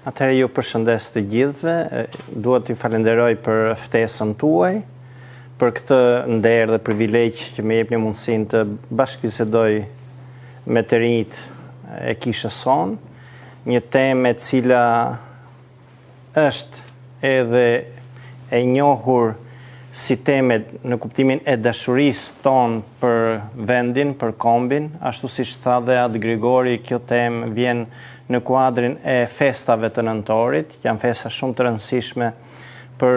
Atëherë ju përshëndes të gjithëve, duhet t'ju falenderoj për ftesën tuaj, për këtë nder dhe privilegj që më jepni mundësinë të bashkëbisedoj me të rinjt e kishës sonë, një temë e cila është edhe e njohur si temë në kuptimin e dashurisë tonë për vendin, për kombin, ashtu siç tha dhe Atë Grigori, kjo temë vjen në kuadrin e festave të nëntorit, janë festa shumë të rëndësishme për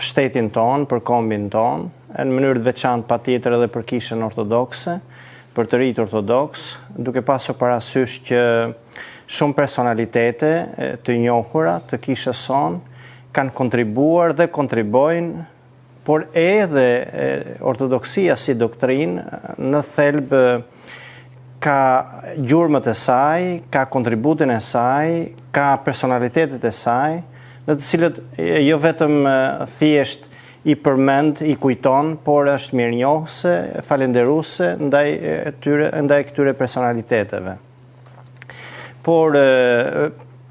shtetin tonë, për kombin tonë, në mënyrë të veçantë patjetër edhe për kishën ortodokse, për të rinjt ortodoks, duke pasur parasysh që shumë personalitete të njohura të kishës sonë kanë kontribuar dhe kontribojnë, por edhe ortodoksia si doktrinë në thelb ka gjurmët e saj, ka kontributin e saj, ka personalitetet e saj, në të cilët jo vetëm thjesht i përmend, i kujton, por është mirënjohëse, falenderuese ndaj këtyre personaliteteve. Por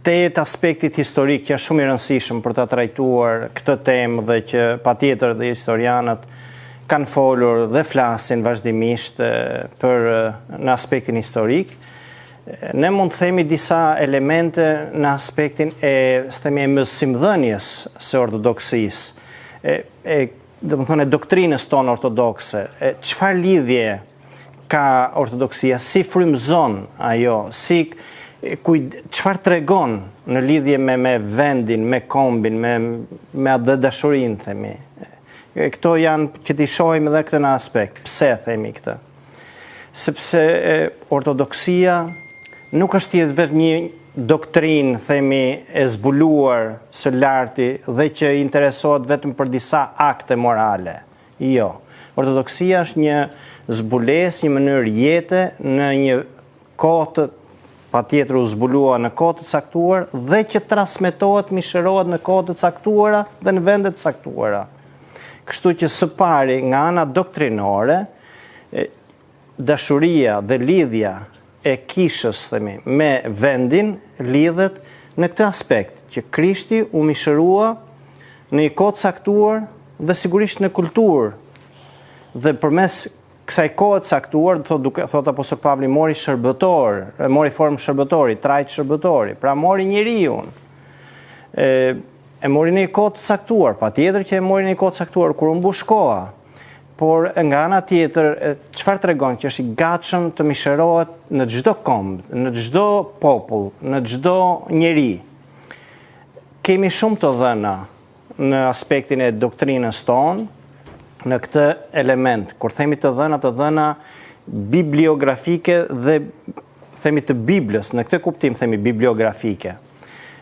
te jetë aspektit historik që është shumë i rëndësishëm për ta trajtuar këtë temë dhe që patjetër dhe historianët kanë folur dhe flasin vazhdimisht për në aspektin historik, ne mund të themi disa elemente në aspektin e mësimdhënies së ortodoksisë, domethënë doktrinës tonë ortodokse. Çfarë lidhje ka ortodoksia, si frymëzon ajo, çfarë tregon në lidhje me vendin, me kombin, me atë dashurinë, themi. Këto janë që t'i shohim edhe këtë në aspekt. Pse themi këtë? Sepse ortodoksia nuk është vetëm një doktrinë, themi, e zbuluar së larti dhe që interesohet vetëm për disa akte morale. Jo. Ortodoksia është një zbulesë, një mënyrë jete në një kohë patjetër u zbulua në kohë të caktuar dhe që transmetohet, mishërohet në kohë të caktuara dhe në vende të caktuara. Kështu që së pari nga ana doktrinore, dashuria dhe lidhja e kishës, themi, me vendin lidhet në këtë aspekt, që Krishti u mishërua në një kohë të caktuar dhe sigurisht në kulturë. Dhe përmes kësaj kohë të caktuar, thot Apostol Pavli, mori formë shërbëtori, trajt shërbëtori, pra mori njeriun. E mori në një kohë të caktuar, patjetër që e mori në një kohë të caktuar kur u mbush koha. Por nga ana tjetër, çfarë tregon që është i gatshëm të mishërohet në çdo komb, në çdo popull, në çdo njeri. Kemi shumë të dhëna në aspektin e doktrinës tonë, në këtë element. Kur themi të dhëna bibliografike dhe themi të Biblës, në këtë kuptim themi bibliografike.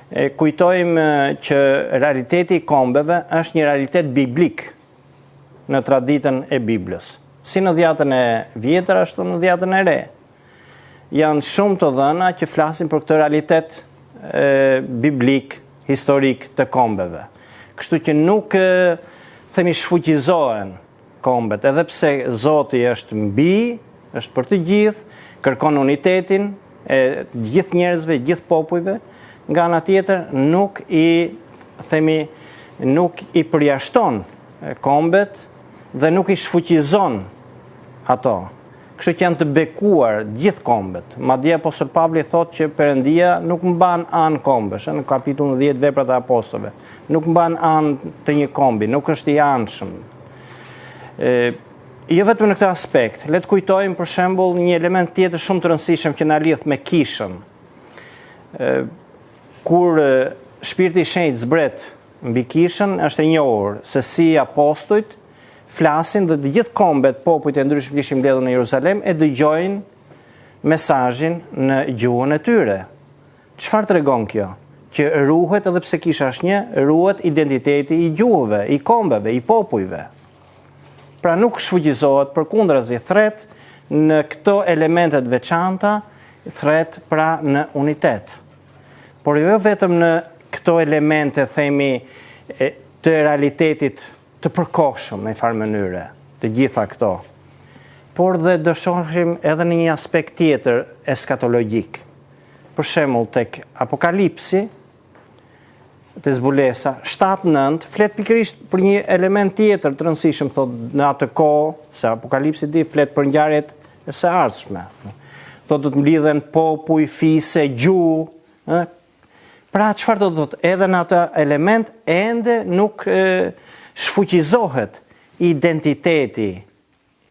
Kujtojmë që realiteti i kombeve është një realitet biblik në traditën e Biblës. Si në Dhjetën e Vjetër, ashtu në Dhjetën e Re. Janë shumë të dhëna që flasin për këtë realitet biblik, historik të kombeve. Kështu që nuk themi shfuqizohen kombet, edhe pse Zoti është mbi, është për të gjithë, kërkon unitetin e gjithë njerëzve, gjithë popujve, nga ana tjetër nuk i përjashton kombet dhe nuk i shfuqizon ato. Kështu që janë të bekuar gjithë kombet. Madje Apostol Pavli thotë që Perëndia nuk mban anë kombësh, në kapitullin 10 Veprat e Apostolëve. Nuk mban anë të një kombi, nuk është i anshëm. Jo vetëm në këtë aspekt, le të kujtojmë për shembull një element tjetër shumë të rëndësishëm që na lidh me kishën. Kur Shpirti i Shenjtë zbret mbi kishën, është e njohur se si apostujt flasin dhe të gjithë kombet, popujt e ndryshëm që ishin mbledhur në Jeruzalem e dëgjojnë mesazhin në gjuhën e tyre. Çfarë tregon kjo? Që ruhet, edhe pse kisha është një, ruhet identiteti i gjuhëve, i kombeve, i popujve. Pra nuk shfuqizohet, përkundrazi thret në këto elementet veçanta, thret pra në unitet. Por jo vetëm në këto elemente, themi, të realitetit të përkohshëm në një farë mënyre, të gjitha këto. Por dhe do shohim edhe në një aspekt tjetër eskatologjik. Për shembull tek Apokalipsi, të zbulesa, 7-9, flet pikërisht për një element tjetër të rëndësishëm, thot në atë kohë, se Apokalipsi di flet për ngjarjet e së ardhshme. Thot do të mlidhen popuj, fise, gjuhë. Pra çfarë do të thotë? Edhe në atë element ende nuk shfuqizohet identiteti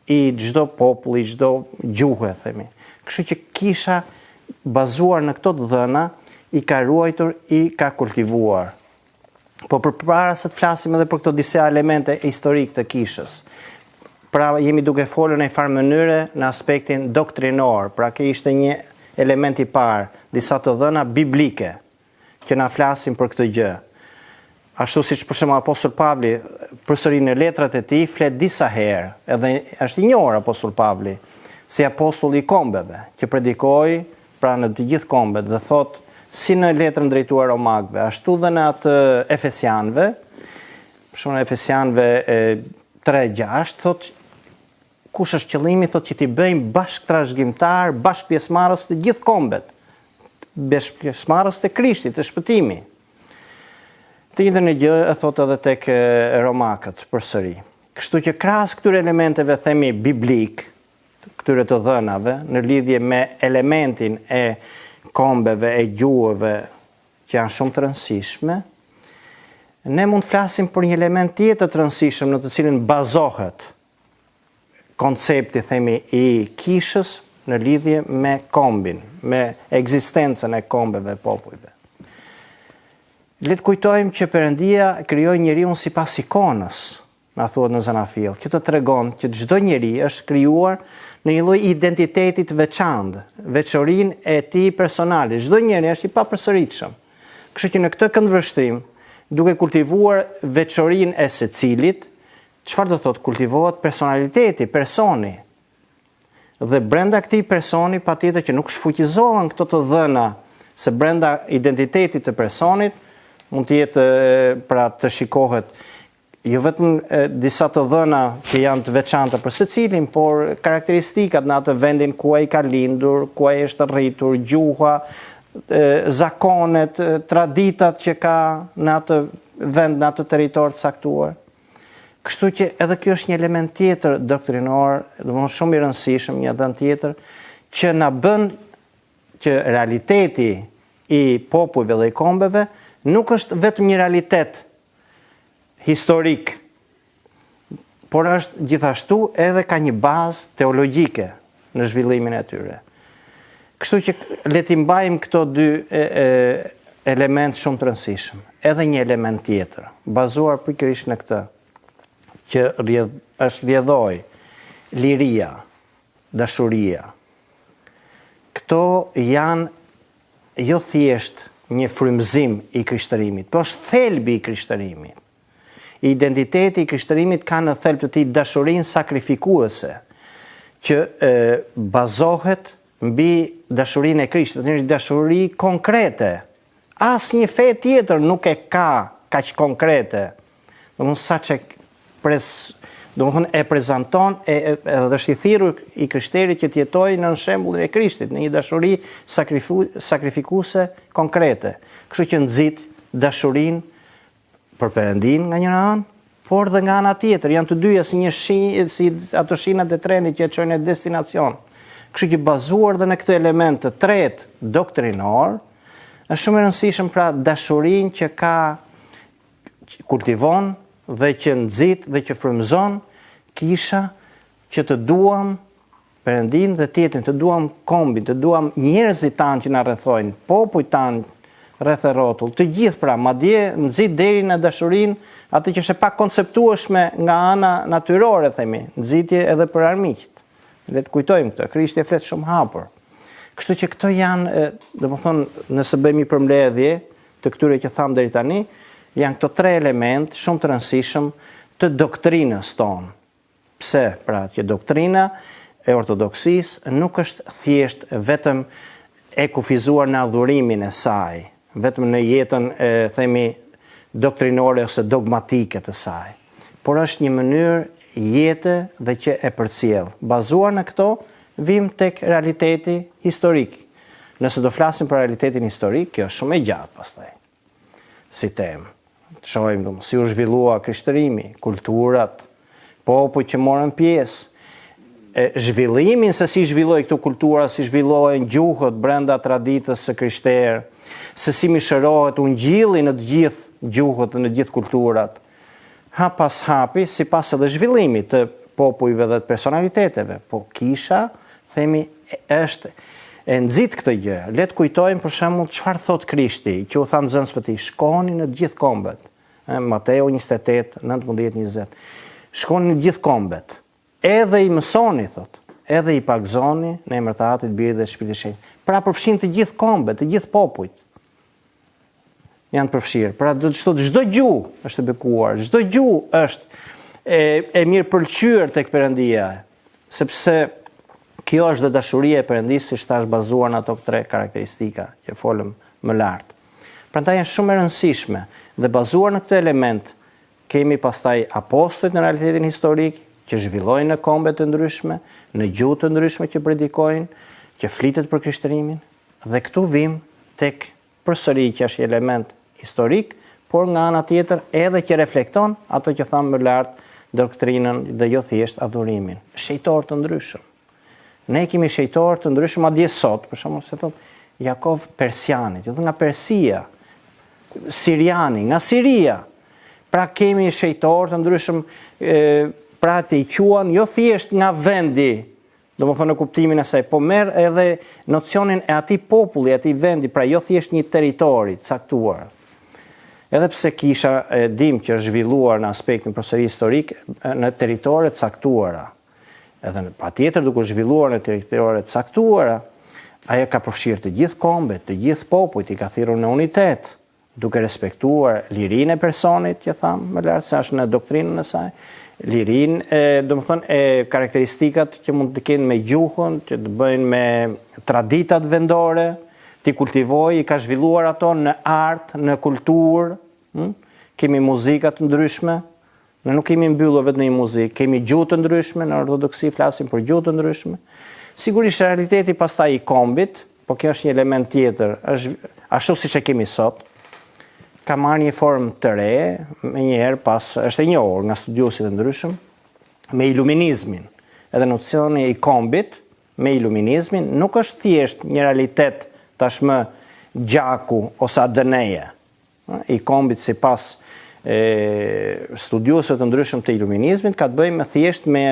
i çdo populli, çdo gjuhë, themi. Kështu që kisha bazuar në këto dhëna i ka ruajtur, i ka kultivuar. Po përpara se të flasim edhe për këto disa elemente historik të kishës. Pra jemi duke folur në një farë mënyre në aspektin doktrinor. Pra kjo ishte një element i parë, disa të dhëna biblike që na flasim për këtë gjë. Ashtu siç për shembull Apostull Pavli përsëri në letrat e tij flet disa herë, edhe është i njohur Apostull Pavli si apostull i kombeve, që predikoi pra në të gjithë kombet dhe thot si në letrën drejtuar Romakëve, ashtu dhe në atë Efesianëve, për shembull në Efesianëve 3:6 thot kush është qëllimi, thot që t'i bëjmë bashkë trashëgimtar, bashkë pjesëmarrës të gjithë kombet, bashkë pjesëmarrës të Krishtit, të shpëtimi. Të njëjtën gjë e thot edhe tek Romakët përsëri. Kështu që krahas këtyre elementeve themi biblik, këtyre të dhënave, në lidhje me elementin e kombeve, e gjuhëve që janë shumë të rëndësishme, ne mund të flasim për një element tjetër të rëndësishëm në të cilin bazohet koncepti themi i kishës në lidhje me kombin, me ekzistencën e kombeve e popujve. Le të kujtojmë që Perëndia krijoi njeriun sipas ikonës, na thuhet në Zanafill. Kjo të tregon që çdo njeri është krijuar në një lloj identiteti të veçantë, veçorinë e tij personale. Çdo njeri është i papërsëritshëm. Kështu që në këtë këndvështrim, duke kultivuar veçorinë e secilit, çfarë do thotë? Kultivohet personaliteti, personi. Dhe brenda këtij personi patjetër që nuk shfuqizohen këto të dhëna, se brenda identitetit të personit mund të jetë pra të shikohet jo vetëm disa të dhëna që janë të veçanta për secilin, por karakteristikat në atë vendin ku ai ka lindur, ku ai është rritur, gjuha, zakonet, traditat që ka në atë vend, në atë territor të caktuar. Kështu që edhe kjo është një element tjetër doktrinor, domethënë shumë i rëndësishëm, një dhënë tjetër që na bën që realiteti i popujve dhe i kombeve nuk është vetëm një realitet historik, por është gjithashtu edhe ka një bazë teologjike në zhvillimin e tyre. Kështu që le t'i mbajmë këto dy element shumë të rëndësishëm. Edhe një element tjetër, bazuar pikërisht në këtë, që është rrjedhoi liria, dashuria. Këto janë jo thjesht një frymëzim i krishtërimit, por është thelbi i krishtërimit. Identiteti i krishtërimit ka në thelb të tij dashurinë sakrifikuese, që bazohet mbi dashurinë e Krishtit, një dashuri konkrete. Asnjë fe tjetër nuk e ka kaq konkrete. Domthonë saçë domthonë e prezanton edhe është i thirrur i krishterit që të jetojë në shembullin e Krishtit, në një dashuri sakrifikuese konkrete. Kështu që nxit dashurinë për Perëndin nga njëra anë, por dhe nga ana tjetër, janë të dyja si një si ato shinat e trenit që e çojnë në destinacion. Kështu që bazuar dhe në këtë element të tretë doktrinor, është shumë e rëndësishëm pra dashurinë që ka kultivon dhe që nxit dhe që frymëzon kisha që të duam Perëndin dhe tjetrin, të duam kombin, të duam njerëzit tanë që na rrethojnë, popujt tanë rreth e rrotull, të gjithë pra, madje nxit deri në dashurinë atë që është e pakonceptueshme nga ana natyrore, themi, nxitje edhe për armiqt. Le të kujtojmë këtë, Krishti e flet shumë hapur. Kështu që këto janë, domethënë, nëse bëjmë një përmbledhje të këtyre që tham deri tani, janë këto tre element shumë të rëndësishëm të doktrinës tonë. Pse? Pra që doktrina e ortodoksisë nuk është thjesht vetëm e kufizuar në adhurimin e saj, vetëm në jetën themi doktrinore ose dogmatike të saj, por është një mënyrë jete dhe që e përcjell. Bazuar në këto, vim tek realiteti historik. Nëse do flasim për realitetin historik, kjo është shumë e gjatë pastaj. si temë. Të shohim si u zhvillua krishtërimi, kulturat, popujt që morën pjesë, zhvillimin se si zhvilloi këto kultura, si zhvillohen gjuhët brenda traditës së krishterë, se si mishërohet ungjilli në të gjithë gjuhët dhe në të gjithë kulturat. Hap pas hapi, sipas edhe zhvillimit të popujve dhe të personaliteteve. Po kisha, themi, është e nxit këtë gjë. Le të kujtojmë për shembull çfarë thot Krishti, që u tha nxënësve të tij, shkoni në të gjithë kombet. Mateu 28, 19-20. Shkoni në të gjithë kombet. Edhe i mësoni, thot, edhe i pagzoni në emër të Atit, Birit dhe Shpirtit të Shenjtë. Pra përfshin të gjithë kombet, të gjithë popujt. Janë përfshirë. Pra çdo gjuhë është e bekuar, çdo gjuhë është e mirë pëlqyer tek Perëndia, sepse kjo është dhe dashuria e Perëndisë, siç thash, bazuar në ato 3 karakteristika që folëm më lart. Prandaj janë shumë e rëndësishme dhe bazuar në këtë element kemi pastaj apostujt në realitetin historik që zhvillojnë në kombe të ndryshme, në gjuhë të ndryshme që predikojnë, që flitet për krishtërimin, dhe këtu vim tek përsëri që është element historik, por nga ana tjetër edhe që reflekton ato që thamë më lart, doktrinën dhe jo thjesht adhurimin. Shejtorë të ndryshëm. Ne kemi shejtorë të ndryshëm madje sot, për shembull se thot Jakov Persiani, që thot nga Persia, Siriani, nga Siria. Pra kemi shejtorë të ndryshëm, pra të i quan jo thjesht nga vendi, domethënë në kuptimin e saj, po merr edhe nocionin e atij populli, atij vendi, pra jo thjesht një territori caktuar. Edhe pse kisha dim që është zhvilluar në aspektin përsëri historik në territore caktuara. Edhe patjetër duke zhvilluar në territore caktuara, ajo ka përfshirë të gjithë kombet, të gjithë popujt, i ka thirrur në unitet, duke respektuar lirinë e personit, që thamë më lart se është në doktrinën e saj, lirinë, domethënë e karakteristikat që mund të kenë me gjuhën, që të bëjnë me traditat vendore, ti kultivoj, i ka zhvilluar ato në art, në kulturë, kemi muzika të ndryshme, ne nuk kemi mbyllur vetëm në muzikë, kemi gjuhë të ndryshme, në ortodoksi flasim për gjuhë të ndryshme. Sigurisht realiteti pastaj i kombit, po kjo është një element tjetër, është ashtu siç e kemi sot, ka marrë një formë të re, menjëherë pas është e njohur nga studiuesit të ndryshëm, me iluminizmin. Edhe nocioni i kombit me iluminizmin nuk është thjesht një realitet tashmë gjaku ose ADN-je. I kombit sipas studiuesve të ndryshëm të iluminizmit ka të bëjë me thjesht me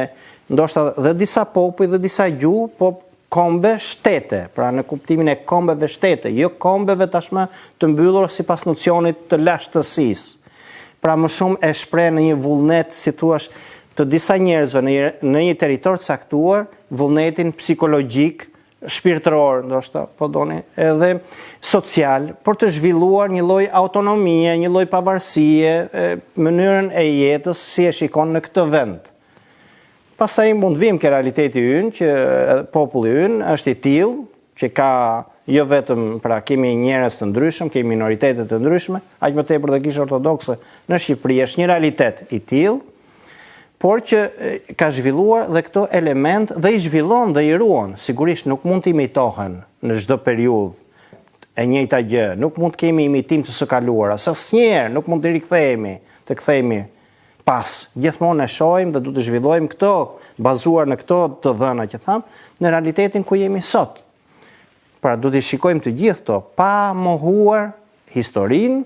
ndoshta dhe disa popull dhe disa gjuhë, po kombe shtete, pra në kuptimin e kombeve shtete, jo kombeve tashmë të mbyllur sipas nocionit të lashtësisë. Pra më shumë e shpreh në një vullnet, si thuash, të disa njerëzve në një territor caktuar, vullnetin psikologjik, shpirtëror, ndoshta, po doni, edhe social, për të zhvilluar një lloj autonomie, një lloj pavarësie, mënyrën e jetës si e shikon në këtë vend. Pastaj mund vim ke realiteti ynë, që populli ynë është i tillë, që ka jo vetëm, pra kemi njerëz të ndryshëm, kemi minoritete të ndryshme, aq më tepër dhe Kisha Ortodokse në Shqipëri është një realitet i tillë, por që ka zhvilluar dhe këto element dhe i zhvillon dhe i ruan. Sigurisht nuk mund të imitohen në çdo periudhë e njëjta gjë, nuk mund të kemi imitim të së kaluara, asnjëherë nuk mund të rikthehemi pas. Gjithmonë e shohim dhe duhet të zhvillojmë këto, bazuar në këto të dhëna që tham, në realitetin ku jemi sot. Pra duhet të shikojmë të gjithë këto, pa mohuar historinë,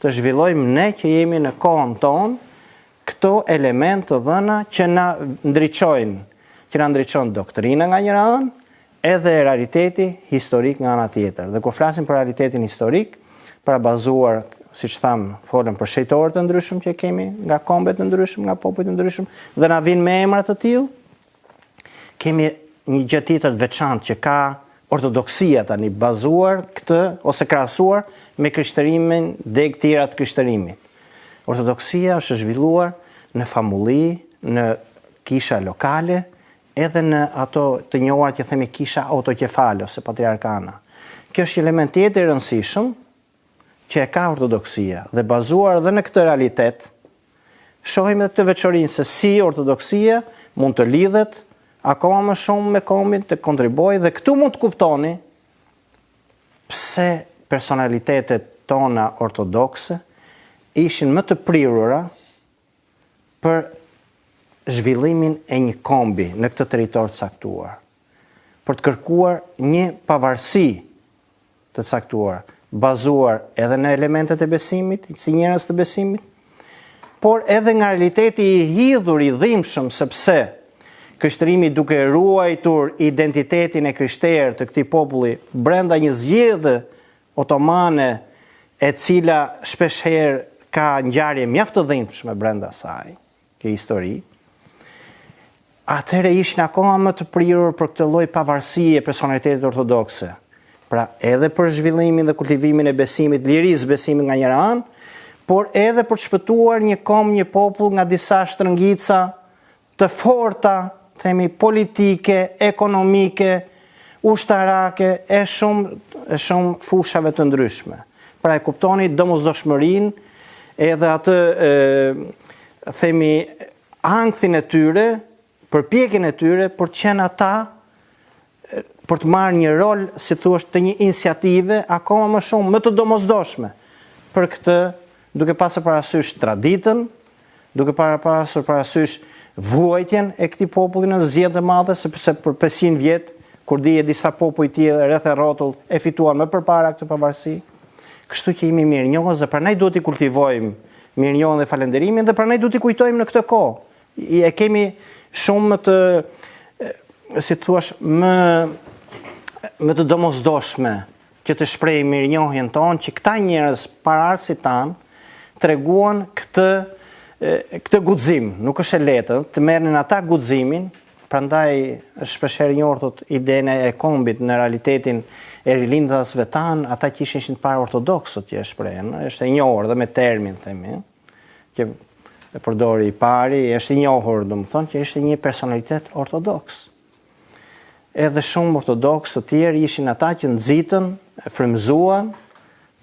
të zhvillojmë ne që jemi në kohën tonë këto element të dhëna që na ndriçojnë doktrina nga njëra anë, edhe realiteti historik nga ana tjetër. Dhe kur flasim për realitetin historik, pra bazuar, siç tham, folëm për shejtorë të ndryshëm që kemi nga kombet të ndryshëm, nga popujt të ndryshëm, dhe na vinë me emra të tillë, kemi një gjë tjetër të veçantë që ka ortodoksia tani, bazuar këtë ose krahasuar me krishtërimin deg tira të krishtërimit. Ortodoksia është zhvilluar në famulli, në kisha lokale, edhe në ato të njohura që themi kisha autokefale ose patriarkana. Kjo është një element tjetër i rëndësishëm që e ka ortodoksia dhe bazuar edhe në këtë realitet, shohim edhe të veçorinë se si ortodoksia mund të lidhet akoma më shumë me kombin, të kontribuojë, dhe këtu mund të kuptoni pse personalitetet tona ortodokse ishin më të prirura për zhvillimin e një kombi në këtë territor të caktuar, për të kërkuar një pavarësi të caktuar, bazuar edhe në elementet e besimit, si njerëz të besimit, por edhe nga realiteti i hidhur i dhimbshëm, sepse Krishterimi duke ruajtur identitetin e krishterë të këtij populli brenda një zgjedhje otomane e cila shpeshherë ka ngjarje mjaft të dhimbshme brenda saj, ke histori, atëherë ishin akoma më të prirur për këtë lloj pavarësie personalitetit ortodokse. Pra edhe për zhvillimin dhe kultivimin e besimit, lirisë besimit nga njëra anë, por edhe për të shpëtuar një kom, një popull nga disa shtrëngica të forta, themi politike, ekonomike, ushtarake, e shumë fushave të ndryshme. Pra e kuptoni domosdoshmërinë edhe atë themi ankthin e tyre, përpjekjen e tyre për të qenë ata për të marrë një rol, si thua, të një iniciative akoma më shumë më të domosdoshme. Për këtë, duke pasur parasysh traditën, duke pasur parasysh vuajtjen e këtij populli në zgjedhje të madhe, sepse për 500 vjet, kur dije disa popull të tjerë rreth e rrotull e fituan më përpara këtë pavarësi. Kështu që jemi mirënjohës dhe prandaj duhet i kultivojmë mirënjohjen dhe falënderimin dhe prandaj duhet i kujtojmë në këtë kohë. E kemi shumë të, si thua, më të domosdoshme që të shprehim mirënjohjen tonë, që këta njerëz paraardhësit tanë treguan këtë guxim, nuk është e lehtë të merrnin ata guximin, prandaj është shpeshherë njohur idenë e kombit në realitetin e rilindasve tanë, ata që ishin të parë ortodoksët që e shprehen, është e njohur dhe me termin themi, që e përdori i pari, është i njohur, domethënë që ishte një personalitet ortodoks. Edhe shumë ortodoks të tjerë ishin ata që nxitën, frymëzuan,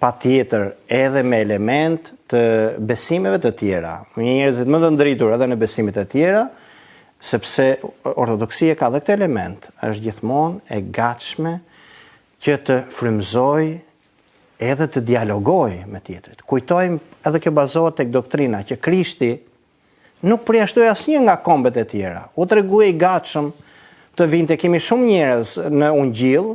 patjetër edhe me element të besimeve të tjera. Njerëzit më të ndritur edhe në besimet e tjera, sepse ortodoksia ka dhe këtë element, është gjithmonë e gatshme që të frymëzoj edhe të dialogoj me tjetrit. Kujtojmë edhe kjo bazohet tek doktrina që Krishti nuk përjashtoi asnjë nga kombet e tjera. U tregoi i gatshëm të vinte, kemi shumë njerëz në Ungjill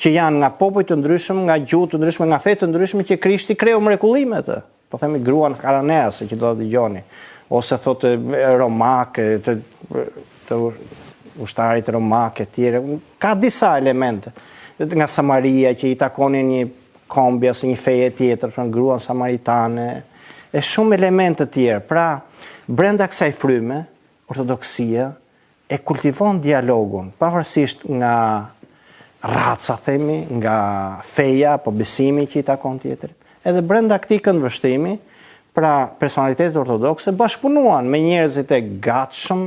që janë nga popull të ndryshëm, nga gjuhë të ndryshme, nga fe të ndryshme, që Krishti kreu mrekullime të. Po themi gruan Kananease që do të dëgjoni, ose thotë romak, të ushtarit romak e tjerë. Ka disa elemente. Nga Samaria që i takonin një kombi ose një feje tjetër, pra gruan samaritane, e shumë elemente të tjerë. Pra, brenda kësaj fryme, ortodoksia e kultivon dialogun, pavarësisht nga raca, themi, nga feja, po besimi që i takon tjetrit. Edhe brenda këtij këndvështrimi, pra personalitetet ortodokse bashkëpunuan me njerëzit e gatshëm,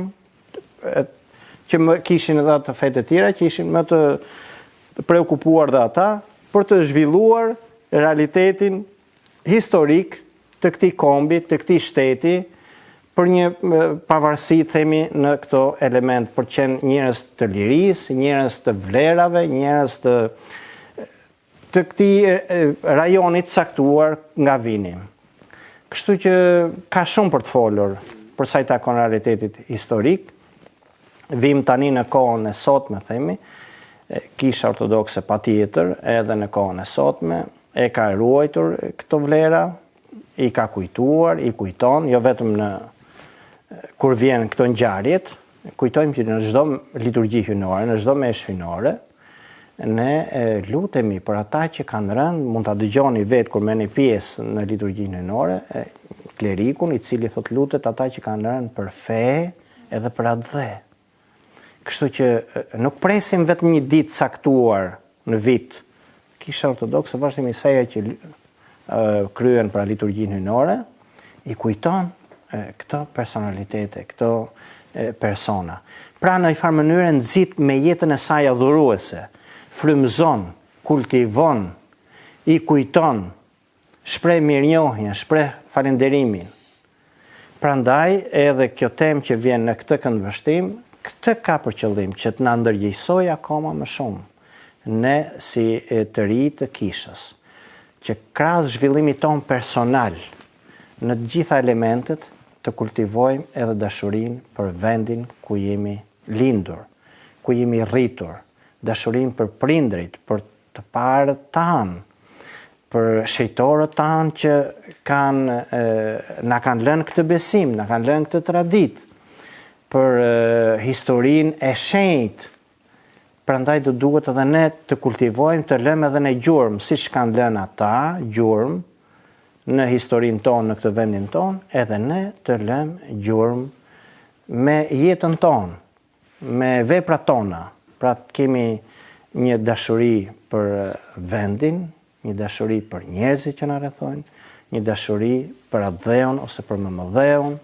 që kishin edhe të fe të tjera, që ishin më të preokupuar dhe ata, për të zhvilluar realitetin historik të këtij kombi, të këtij shteti, për një pavarësi, themi, në këto element, për qenë njerëz të lirisë, njerëz të vlerave, njerëz të këtij rajonit caktuar nga vini. Kështu që ka shumë për të folur për sa i takon realitetit historik. Vim tani në kohën e sotme, themi, kisha ortodokse patjetër, edhe në kohën e sotme, e ka ruajtur këto vlera, i ka kujtuar, i kujton, jo vetëm kur vjen këto ngjarjet, kujtojmë që në çdo liturgji hyjnore, në çdo meshë hyjnore, ne lutemi për ata që kanë rënë, mund ta dëgjoni vetë kur merrni pjesë në liturgjinë hyjnore, klerikun i cili thot lutet ata që kanë rënë për fe edhe për atë dhe. Kështu që nuk presim vetëm një ditë caktuar në vit. Kisha ortodokse vazhdimisht sa që kryen për liturgjinë hyjnore, i kujton këto personalitete, këto persona. Pra në një farë mënyrë nxit me jetën e saj adhuruese, frymëzon, kultivon, i kujton, shpreh mirënjohjen, shpreh falënderimin. Prandaj edhe kjo temë që vjen në këtë këndvështrim, këtë ka për qëllim që të na ndërgjegjësoj akoma më shumë ne si të ri të kishës, që krahas zhvillimit ton personal, në të gjitha elementet të kultivojmë edhe dashurinë për vendin ku jemi lindur, ku jemi rritur, dashurinë për prindrit, për të parët tanë, për shejtorët tanë që na kanë lënë këtë besim, na kanë lënë këtë traditë, për historinë e shenjtë. Prandaj do duhet edhe ne të kultivojmë, të lëmë edhe në gjurmë, siç kanë lënë ata gjurmë në historinë tonë, në këtë vendin tonë, edhe ne të lëmë gjurmë me jetën tonë, me veprat tona. Pra kemi një dashuri për vendin, një dashuri për njerëzit që na rrethojnë, një dashuri për atdheun ose për mëmëdheun.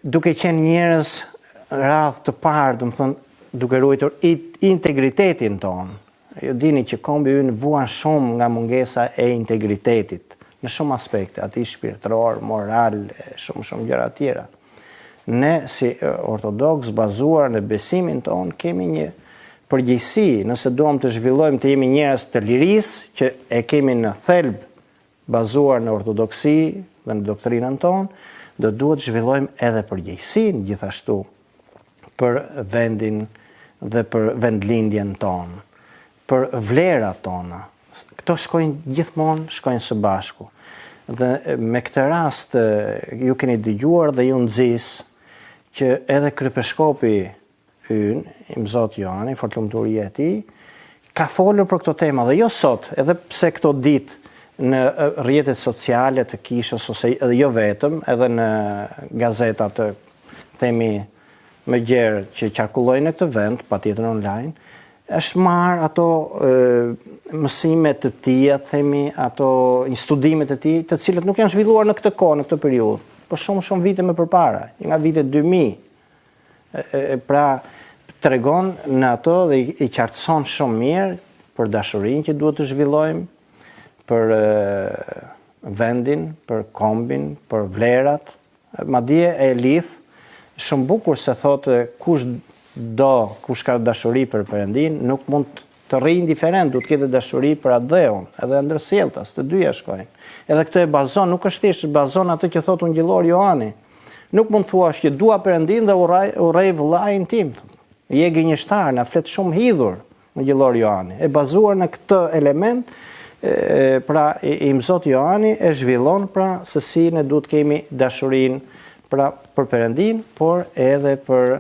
Duke qenë njerëz radh të parë, domethënë duke ruajtur integritetin tonë. Ju dini që kombi ynë vuan shumë nga mungesa e integritetit në shumë aspekte, aty shpirtëror, moral, shumë gjëra tjera. Ne si ortodoks bazuar në besimin tonë kemi një përgjegjësi, nëse duam të zhvillojmë të jemi njerëz të lirisë që e kemi në thelb bazuar në ortodoksi dhe në doktrinën tonë, do duhet të zhvillojmë edhe përgjegjësinë gjithashtu për vendin dhe për vendlindjen tonë, për vlerat tona. Këto gjithmonë shkojnë së bashku. Dhe me këtë rast ju keni dëgjuar dhe ju nxis që edhe kryepiskopi ynë, Imzot Johani, fortlumturia e tij, ka folur për këto tema dhe jo sot, edhe pse këto ditë në rrjetet sociale të kishës ose edhe jo vetëm, edhe në gazeta të themi më gjerë që qarkullojnë në këtë vend, patjetër online, është marrë ato mësime të tija, themi, ato studimet të tij, të cilët nuk janë zhvilluar në këtë kohë, në këtë periudhë, por shumë vite më përpara, nga vitet 2000. Pra tregon në ato dhe i qartëson shumë mirë për dashurinë që duhet të zhvillojmë, për vendin, për kombin, për vlerat, madje e lidh shumë bukur se thotë kush ka dashuri për Perëndin, nuk mund të rrijë indiferent, duhet të ketë dashuri për atdheun, edhe ndërsjelltas, të dyja shkojnë. Edhe këtë e bazon, nuk është thjesht bazon atë që thotë ungjillori Johani. Nuk mund thuash që dua Perëndin dhe urrej vëllain tim. Je gënjeshtar, na flet shumë hidhur ungjillori Johani. E bazuar në këtë element, pra Imzot Johani e zhvillon pra se si ne duhet kemi dashurinë pra për Perëndin, por edhe për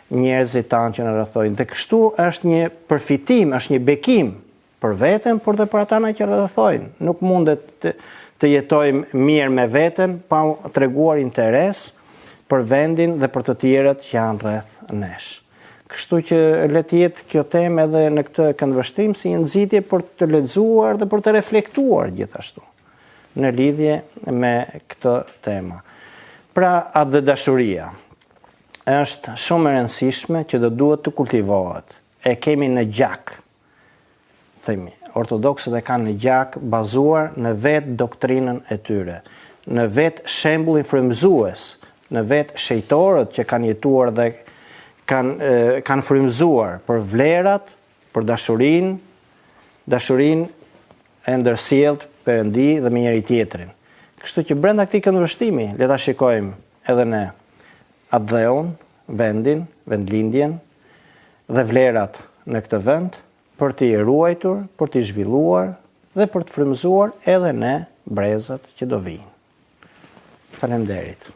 njerëzit tanë që në rrethojnë. Dhe kështu është një përfitim, është një bekim për veten, por dhe për ata që rrethojnë. Nuk mundet të jetojmë mirë me veten pa treguar interes për vendin dhe për të tjerët që janë rreth nesh. Kështu që le të jetë kjo temë edhe në këtë këndvështrim si një nxitje për të lexuar dhe për të reflektuar gjithashtu në lidhje me këtë temë. Pra, atë dashuria është shumë e rëndësishme që do duhet të kultivohet. E kemi në gjak, themi, ortodoksët e kanë në gjak bazuar në vetë doktrinën e tyre, në vetë shembullin frymëzues, në vetë shejtorët që kanë jetuar dhe kanë frymëzuar për vlerat, për dashurinë e ndërsjellët Perëndi dhe me njëri tjetrin. Kështu që brenda këtij këndvështrimi le ta shikojmë edhe ne atdheun, vendin, vendlindjen dhe vlerat në këtë vend për t'i ruajtur, për t'i zhvilluar dhe për të frymëzuar edhe ne brezat që do vijnë. Faleminderit.